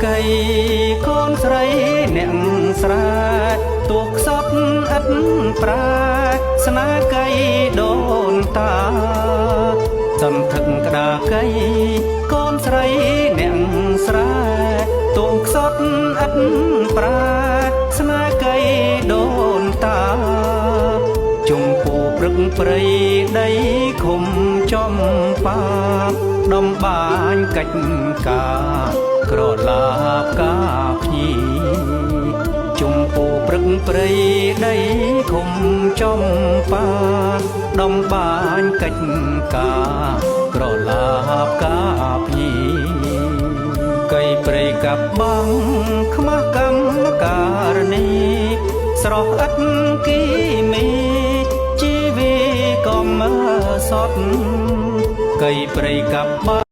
កៃកូនស្រីអ្នកស្រែទូខ្សត់ឥតប្រាស្នាកៃដូនតាសន្ធឹកក្តាកៃកូនស្រីអ្នកស្រែទូខ្សត់ឥតប្រាស្នាកៃដូនតាជុំពូព្រឹកព្រៃដីឃុំចំបាដំបាញកិច្ចការក្រឡាបកាភ្ញីជុំពូព្រឹកព្រៃដីឃុំចំបាដំបាញកិច្ចការក្រឡាបកាភ្ញីកៃព្រៃកាប់បងខ្មាស់កម្មការនីស្រស់ឥតគីមីជីវីក៏មើសតកៃព្រៃកាប់